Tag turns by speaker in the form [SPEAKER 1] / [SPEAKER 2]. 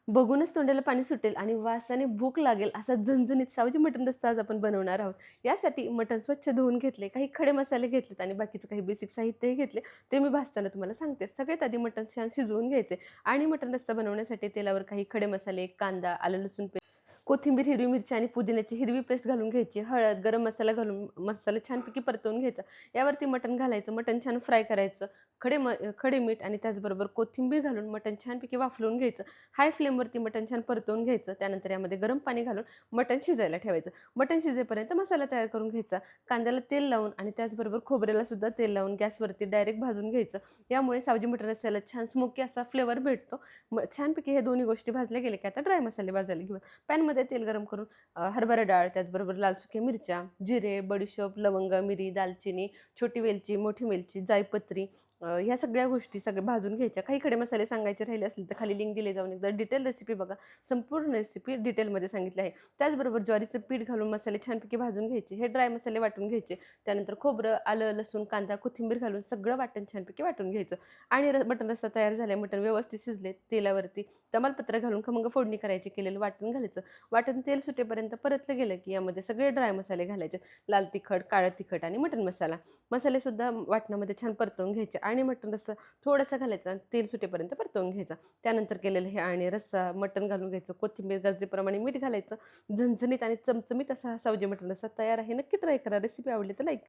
[SPEAKER 1] बघूनच तोंडाला पाणी सुटेल आणि वासाने भूक लागेल असा झणझणीत सावजी मटण रस्सा आज आपण बनवणार आहोत. यासाठी मटण स्वच्छ धुवून घेतले, काही खडे मसाले घेतलेत आणि बाकीचं काही बेसिक साहित्यही घेतले. ते मी भाजताना तुम्हाला सांगते. सगळ्यात आधी मटण छान शिजवून घ्यायचे आणि मटण रस्सा बनवण्यासाठी तेलावर काही खडे मसाले, कांदा, आलं लसूण कोथिंबीर, हिरवी मिरची आणि पुदिन्याची हिरवी पेस्ट घालून घ्यायची. हळद, गरम मसाला घालून मसाला छानपैकी परतवून घ्यायचा. यावरती मटण घालायचं, मटण छान फ्राय करायचं. खडे मीठ आणि त्याचबरोबर कोथिंबीर घालून मटण छानपैकी वाफलवून घ्यायचं. हाय फ्लेमवरती मटण छान परतवून घ्यायचं. त्यानंतर यामध्ये गरम पाणी घालून मटण शिजायला ठेवायचं. मटण शिजेपर्यंत मसाला तयार करून घ्यायचा. कांद्याला तेल लावून आणि त्याचबरोबर खोबऱ्याला सुद्धा तेल लावून गॅसवरती डायरेक्ट भाजून घ्यायचं. यामुळे सावजी मटण रस्स्याला छान स्मोकी असा फ्लेवर भेटतो. छानपैकी हे दोन्ही गोष्टी भाजल्या गेल्या की आता ड्राय मसाले भाजायला घेऊ. पॅनमध्ये तेल गरम करून हरभरा डाळ, त्याचबरोबर लाल सुक्या मिरच्या, जिरे, बडीशोप, लवंग, मिरी, दालचिनी, छोटी वेलची, मोठी वेलची, जायपत्री ह्या सगळ्या गोष्टी भाजून घ्यायच्या. काही खडे मसाले सांगायचे राहिले असतील तर खाली लिंक दिले जाऊन एकदा डिटेल रेसिपी बघा. संपूर्ण रेसिपी डिटेलमध्ये सांगितली आहे. त्याचबरोबर ज्वारीचं पीठ घालून मसाले छानपैकी भाजून घ्यायचे. हे ड्राय मसाले वाटून घ्यायचे. त्यानंतर खोबरं, आलं, लसूण, कांदा, कोथिंबीर घालून सगळं वाटण छानपैकी वाटून घ्यायचं आणि मटण रस्सा तयार झाला. मटण व्यवस्थित शिजले. तेलावरती तमालपत्र घालून खमंग फोडणी करायची. केलेलं वाटण घालायचं. वाटण तेल सुटेपर्यंत परतलं गेलं की यामध्ये सगळे ड्राय मसाले घालायचे. लाल तिखट, काळं तिखट आणि मटण मसाला. मसालेसुद्धा वाटणामध्ये छान परतवून घ्यायचे आणि मटण रस्सा थोडासा घालायचा आणि तेल सुटेपर्यंत परतवून घ्यायचा. त्यानंतर केलेलं हे आणि रस्सा, मटण घालून घ्यायचं. कोथिंबीर गरजेप्रमाणे मीठ घालायचं. झणझणीत आणि चमचमीत असा हा सावजी मटण रस्सा तयार आहे. नक्की ट्राय करा. रेसिपी आवडली तर लाईक